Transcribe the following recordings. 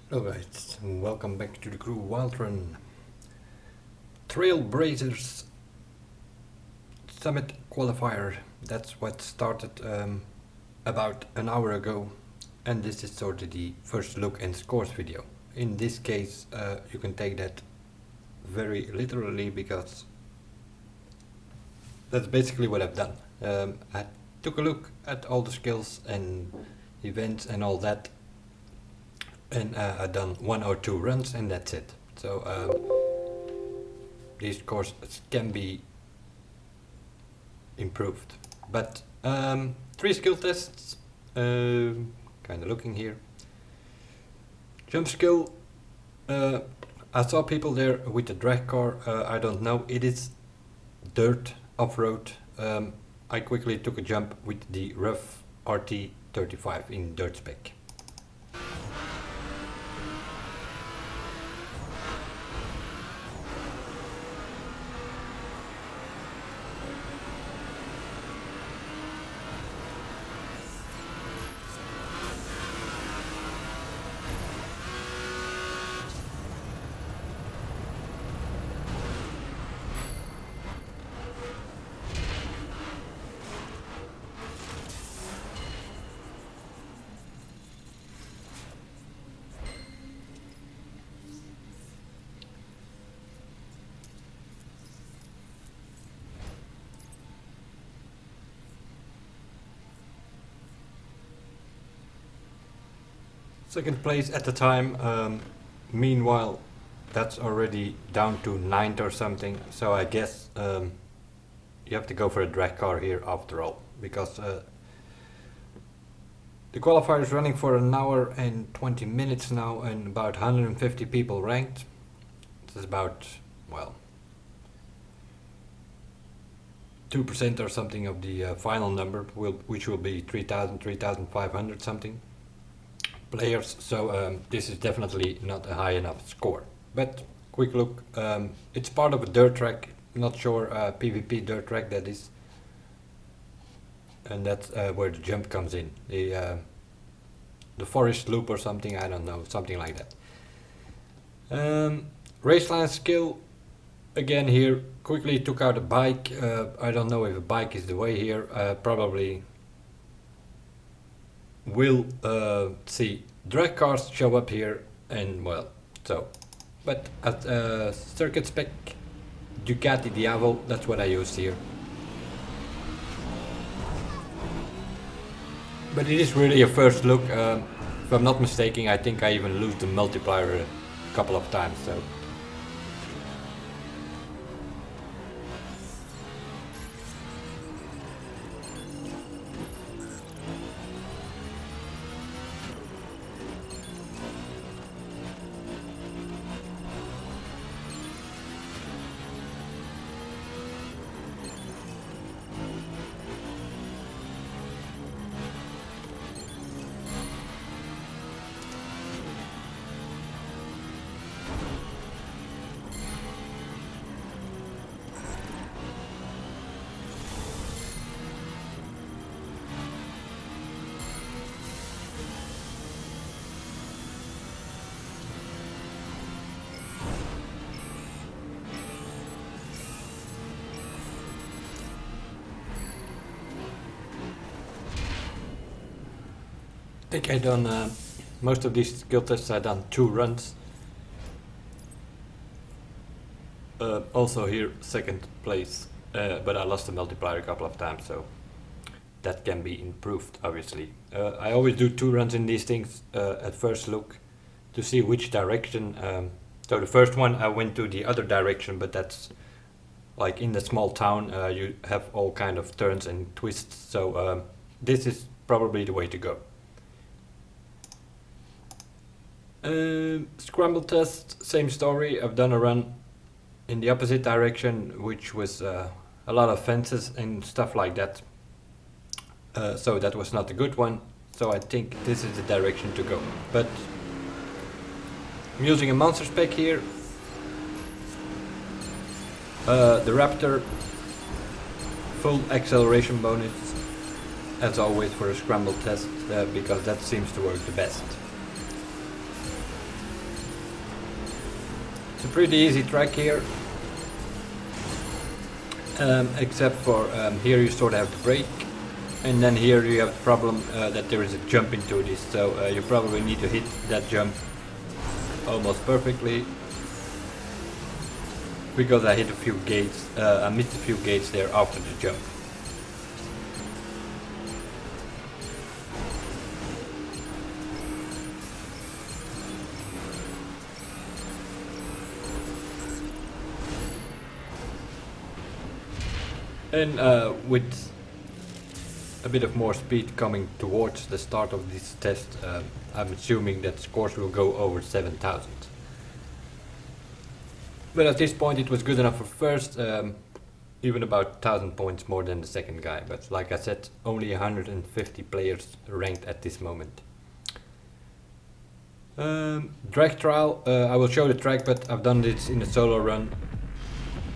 Alright, welcome back to the crew Wild Run. Trailblazers Summit Qualifier. That's what started about an hour ago, and this is sort of the first look and scores video. In this case, you can take that very literally because that's basically what I've done. I took a look at all the skills and events and all that, and I've done 1 or 2 runs and that's it. So these scores can be improved, but 3 skill tests, kind of looking here. Jump skill, I saw people there with the drag car. I don't know, it is dirt off-road. I quickly took a jump with the rough RT35 in dirt spec. Second place at the time. Meanwhile, that's already down to 9th or something. So I guess you have to go for a drag car here after all, because the qualifier is running for an hour and 20 minutes now, and about 150 people ranked. This is about, well, 2% or something of the final number, which will be 3,000, 3,500 something players, so this is definitely not a high enough score. But quick look, it's part of a dirt track, not sure, PvP dirt track that is, and that's where the jump comes in, the forest loop or something, I don't know, something like that. Raceline skill, again here, quickly took out a bike. I don't know if a bike is the way here, probably will see drag cars show up here, and well, so, but at circuit spec Ducati Diavol, that's what I used here. But it is really a first look. If I'm not mistaken, I think I even lose the multiplier a couple of times, so. I think I done most of these skill tests. I done 2 runs. Also here, second place, but I lost the multiplier a couple of times, so that can be improved, obviously. I always do 2 runs in these things at first look to see which direction. So the first one I went to the other direction, but that's like in the small town, you have all kind of turns and twists, so this is probably the way to go. Scramble test, same story. I've done a run in the opposite direction, which was a lot of fences and stuff like that. So that was not a good one. So I think this is the direction to go. But I'm using a monster spec here. The Raptor, full acceleration bonus, as always for a scramble test, because that seems to work the best. It's a pretty easy track here, except for here you sort of have to brake, and then here you have the problem that there is a jump into this, so you probably need to hit that jump almost perfectly, because I hit a few gates, I missed a few gates there after the jump. And with a bit of more speed coming towards the start of this test, I'm assuming that scores will go over 7,000. But at this point it was good enough for first, even about 1,000 points more than the second guy. But like I said, only 150 players ranked at this moment. Drag trial, I will show the track, but I've done this in a solo run.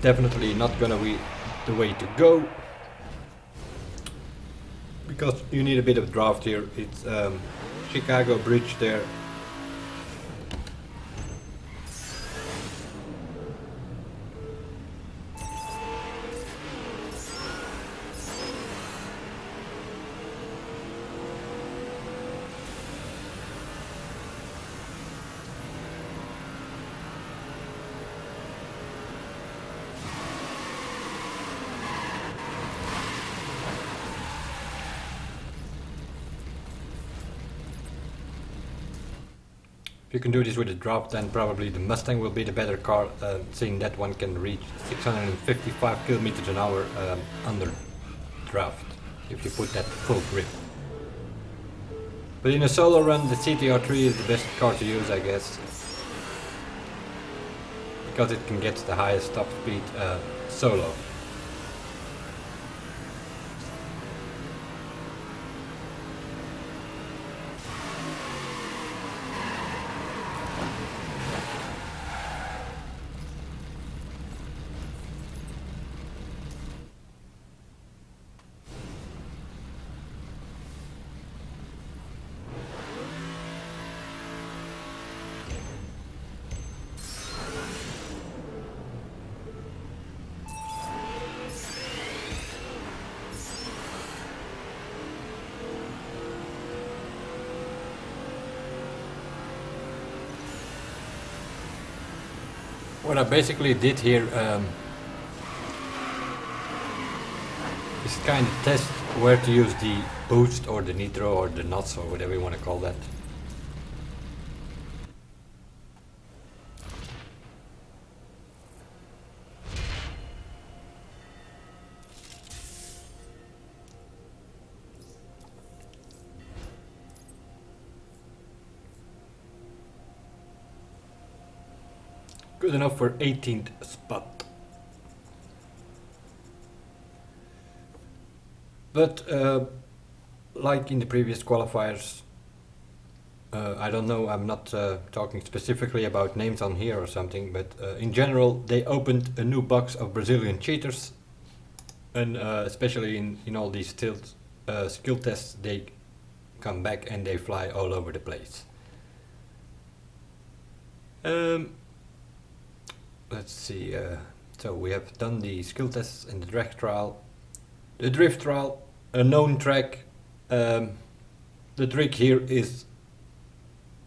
Definitely not gonna be the way to go, because you need a bit of draft here. It's Chicago Bridge there. If you can do this with a draft, then probably the Mustang will be the better car, seeing that one can reach 655 kilometers an hour under draft, if you put that full grip. But in a solo run, the CTR3 is the best car to use, I guess, because it can get the highest top speed solo. What I basically did here is kind of test where to use the boost or the nitro or the nuts or whatever you want to call that. Good enough for 18th spot. But like in the previous qualifiers, I don't know, I'm not talking specifically about names on here or something, but in general they opened a new box of Brazilian cheaters, and especially in all these skill tests, they come back and they fly all over the place. Let's see, so we have done the skill tests and the drag trial. The drift trial, a known track. The trick here is,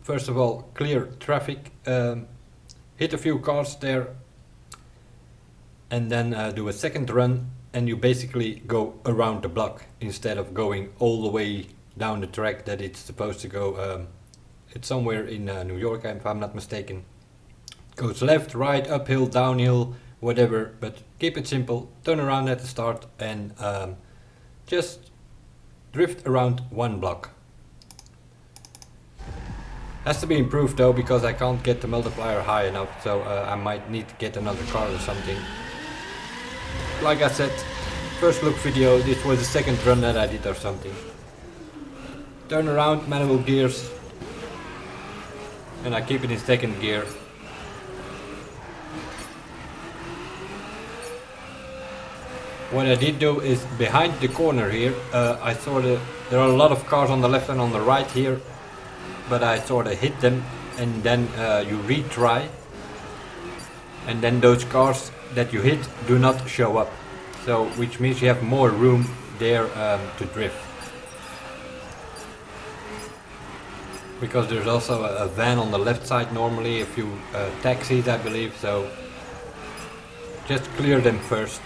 first of all, clear traffic, hit a few cars there, and then do a second run, and you basically go around the block instead of going all the way down the track that it's supposed to go. It's somewhere in New York, if I'm not mistaken. Goes left, right, uphill, downhill, whatever, but keep it simple. Turn around at the start and just drift around one block. Has to be improved though, because I can't get the multiplier high enough, so I might need to get another car or something. Like I said, first look video, this was the second run that I did or something. Turn around, manual gears, and I keep it in second gear. What I did do is, behind the corner here, I sort of, there are a lot of cars on the left and on the right here, but I sort of hit them, and then you retry, and then those cars that you hit do not show up. So, which means you have more room there to drift. Because there's also a van on the left side normally, a few taxis I believe, so just clear them first.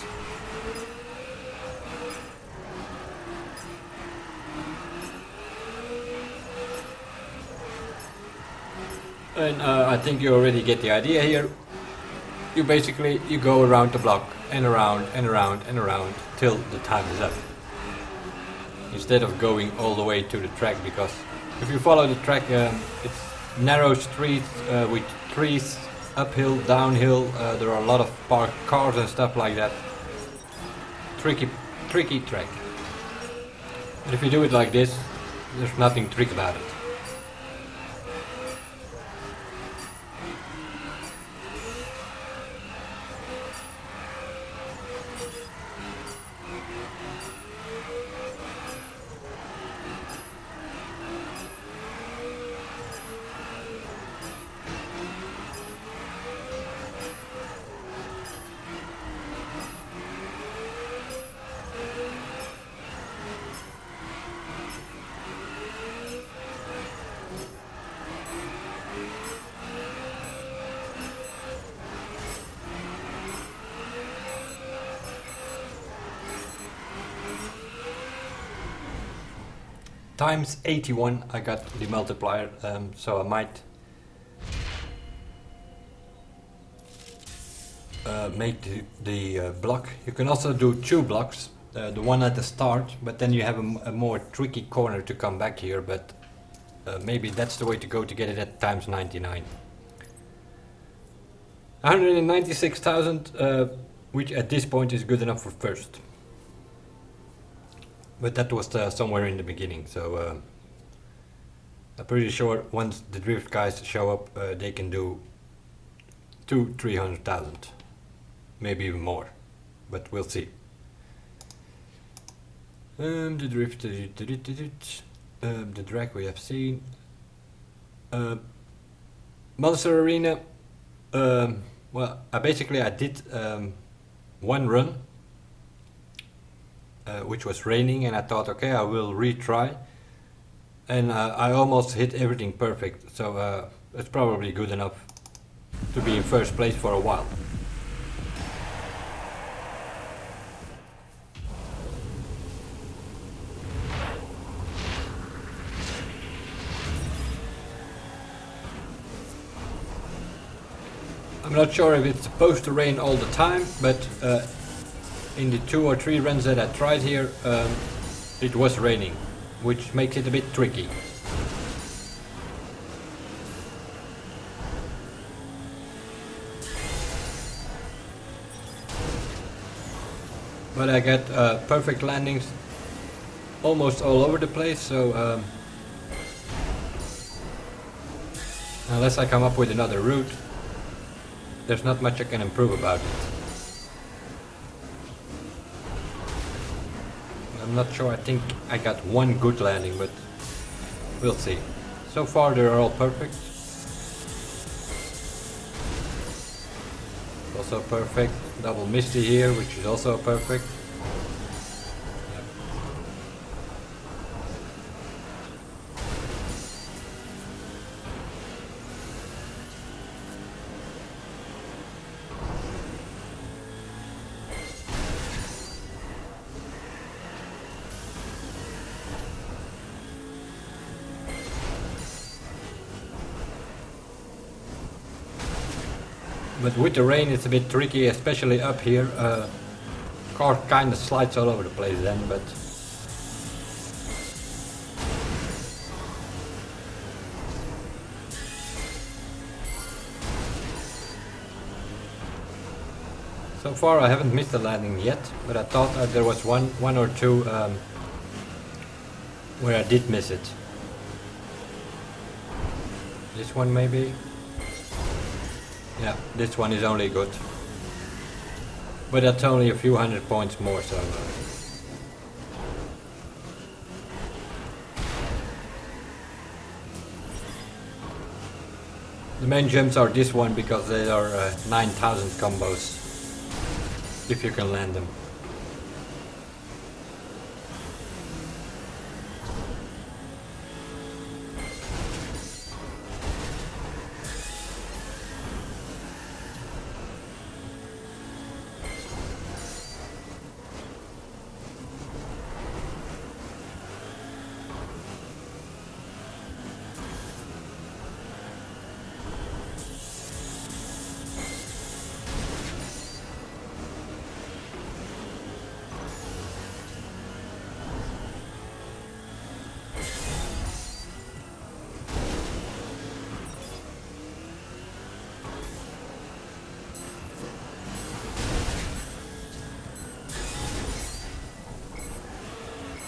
And I think you already get the idea here. You basically go around the block and around and around and around till the time is up. Instead of going all the way to the track, because if you follow the track, it's narrow streets with trees, uphill, downhill. There are a lot of parked cars and stuff like that. Tricky track. But if you do it like this, there's nothing trick about it. Times 81 I got the multiplier, so I might make the block. You can also do 2 blocks, the one at the start, but then you have a more tricky corner to come back here, but maybe that's the way to go to get it at times 99. 196,000, which at this point is good enough for first. But that was somewhere in the beginning, so I'm pretty sure once the drift guys show up, they can do 200,000-300,000, maybe even more, but we'll see. The drift, the drag we have seen. Monster Arena. Well, I did one run. Which was raining, and I thought, okay, I will retry, and I almost hit everything perfect, so it's probably good enough to be in first place for a while. I'm not sure if it's supposed to rain all the time, but in the 2 or 3 runs that I tried here, it was raining, which makes it a bit tricky. But I get perfect landings almost all over the place, so unless I come up with another route, there's not much I can improve about it. I'm not sure, I think I got one good landing, but we'll see. So far they're all perfect. Also perfect. Double Misty here, which is also perfect. But with the rain it's a bit tricky, especially up here. Car kind of slides all over the place then, but so far I haven't missed a landing yet, but I thought there was one or two where I did miss it. This one maybe? Yeah, this one is only good. But that's only a few hundred points more, so... The main jumps are this one because they are 9,000 combos if you can land them.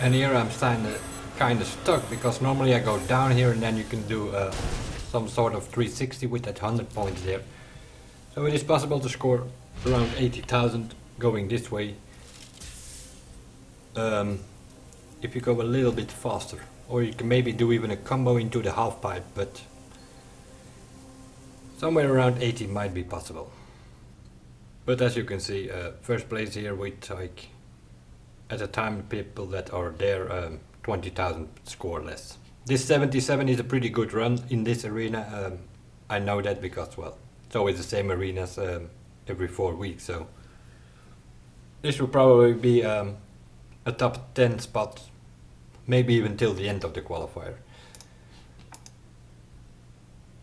And here I'm kind of stuck because normally I go down here and then you can do some sort of 360 with that 100 points there. So it is possible to score around 80,000 going this way if you go a little bit faster. Or you can maybe do even a combo into the half pipe, but somewhere around 80 might be possible. But as you can see, first place here with like at the time people that are there 20,000 score less. This 77 is a pretty good run in this arena. I know that because, well, it's always the same arenas every 4 weeks, so this will probably be a top 10 spot, maybe even till the end of the qualifier.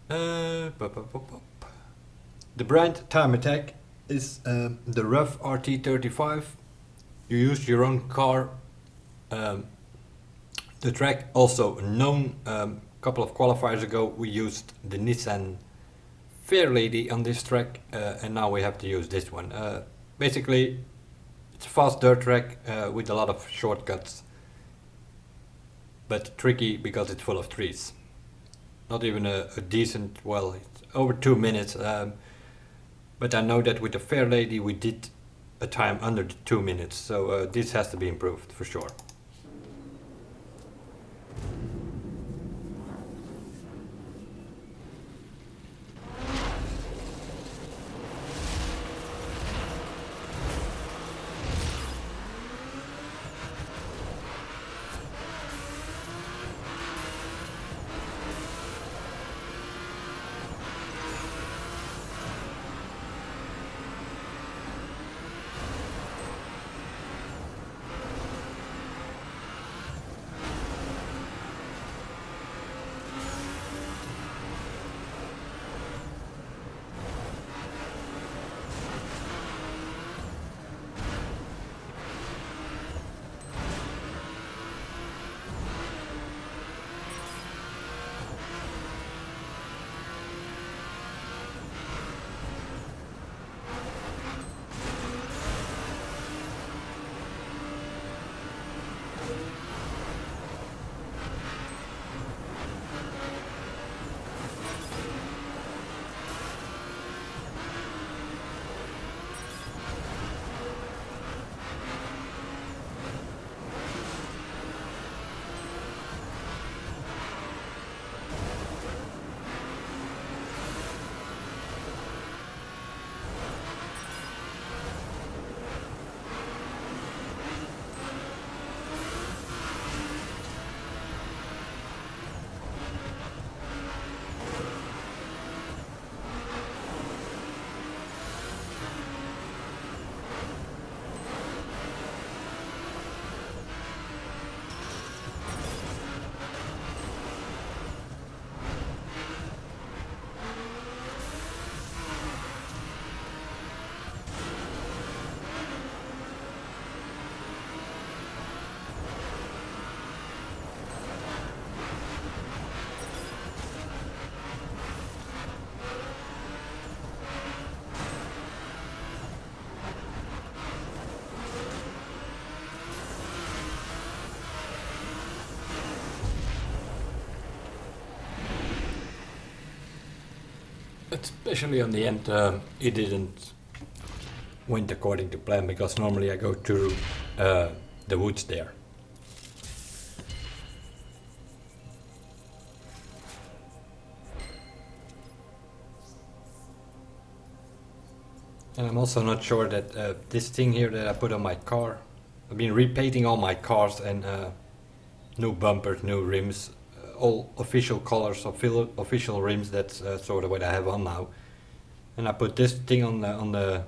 The brand time attack is the rough RT35. You use your own car. The track also known. A couple of qualifiers ago we used the Nissan Fairlady on this track, and now we have to use this one. Basically it's a fast dirt track with a lot of shortcuts, but tricky because it's full of trees. Not even a decent, well, it's over 2 minutes, but I know that with the Fairlady we did a time under the 2 minutes, so this has to be improved for sure. Especially on the end, it didn't went according to plan because normally I go through the woods there. And I'm also not sure that this thing here that I put on my car, I've been repainting all my cars, and new bumpers, new rims, all official colors, official rims. That's sort of what I have on now. And I put this thing on the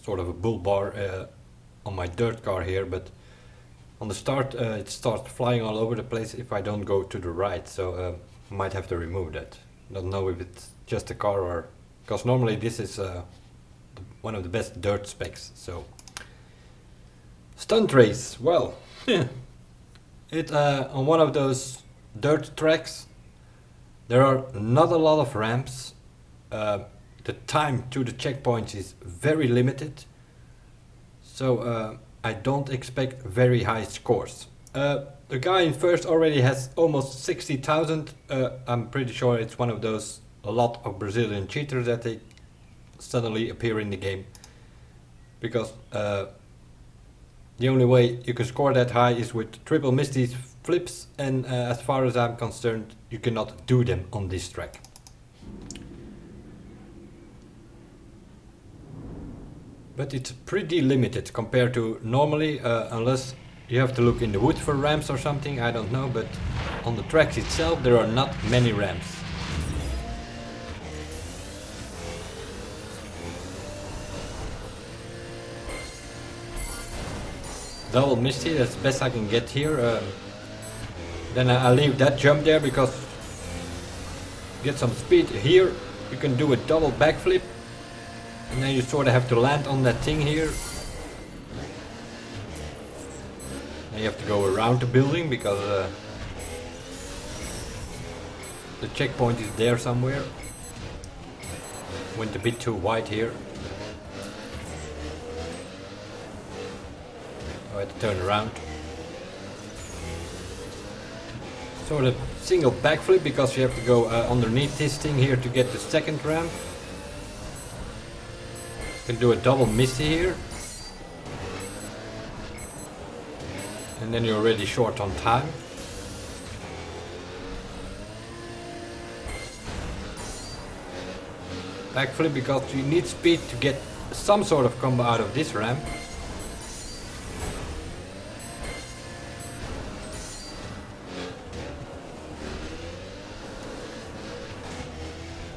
sort of a bull bar on my dirt car here, but on the start it starts flying all over the place if I don't go to the right, so I might have to remove that. Don't know if it's just the car or... because normally this is one of the best dirt specs. So stunt race, well, it on one of those dirt tracks there are not a lot of ramps. The time to the checkpoints is very limited, so I don't expect very high scores. The guy in first already has almost 60,000. I'm pretty sure it's one of those, a lot of Brazilian cheaters that they suddenly appear in the game, because the only way you can score that high is with triple misties flips, and as far as I'm concerned you cannot do them on this track. But it's pretty limited compared to normally, unless you have to look in the wood for ramps or something, I don't know, but on the tracks itself there are not many ramps. Double misty, that's the best I can get here. Then I leave that jump there because get some speed here. You can do a double backflip, and then you sort of have to land on that thing here. Then you have to go around the building because the checkpoint is there somewhere. Went a bit too wide here. I had to turn around. Sort of single backflip because you have to go underneath this thing here to get the second ramp. You can do a double misty here. And then you're already short on time. Backflip because you need speed to get some sort of combo out of this ramp.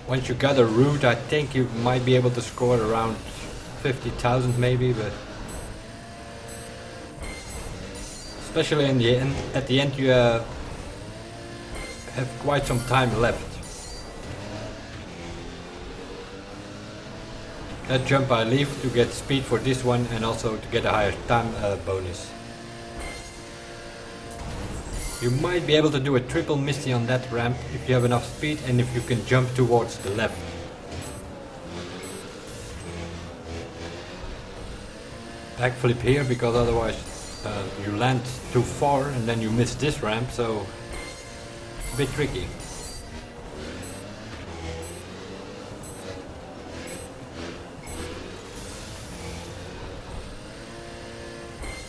Once you got a route, I think you might be able to score around 50,000 maybe, but especially in the end, at the end you have quite some time left. That jump I leave to get speed for this one and also to get a higher time bonus. You might be able to do a triple misty on that ramp if you have enough speed and if you can jump towards the left. Backflip here because otherwise you land too far and then you miss this ramp, so a bit tricky.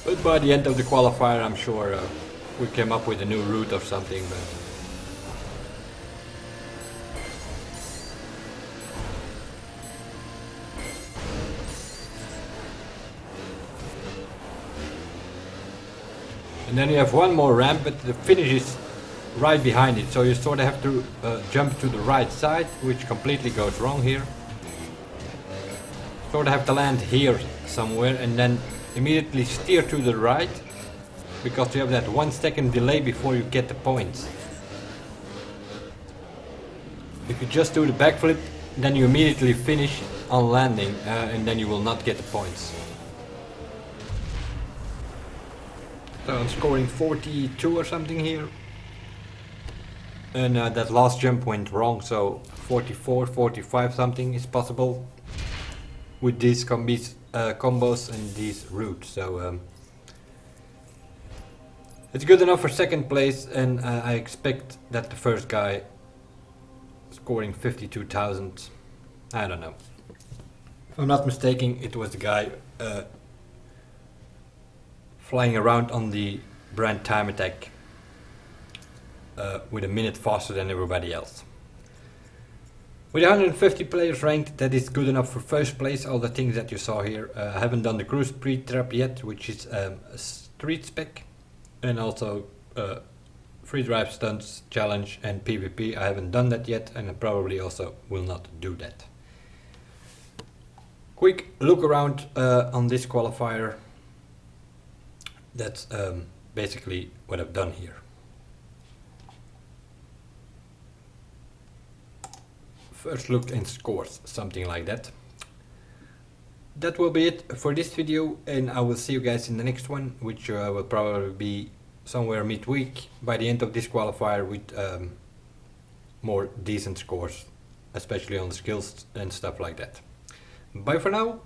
But by the end of the qualifier I'm sure we came up with a new route or something, but and then you have one more ramp, but the finish is right behind it, so you sort of have to jump to the right side, which completely goes wrong here. Sort of have to land here somewhere and then immediately steer to the right, because you have that 1 second delay before you get the points. If you just do the backflip, then you immediately finish on landing and then you will not get the points. So I'm scoring 42 or something here. And that last jump went wrong, so 44, 45 something is possible with these combos and these routes. So it's good enough for second place, and I expect that the first guy scoring 52,000, I don't know. If I'm not mistaken, it was the guy flying around on the brand time attack with a minute faster than everybody else. With 150 players ranked, that is good enough for first place. All the things that you saw here. I haven't done the cruise pre-trap yet, which is a street spec, and also free drive stunts, challenge, and PvP. I haven't done that yet, and I probably also will not do that. Quick look around on this qualifier. That's basically what I've done here. First look and scores, something like that. That will be it for this video, and I will see you guys in the next one, which will probably be somewhere midweek by the end of this qualifier with more decent scores, especially on the skills and stuff like that. Bye for now.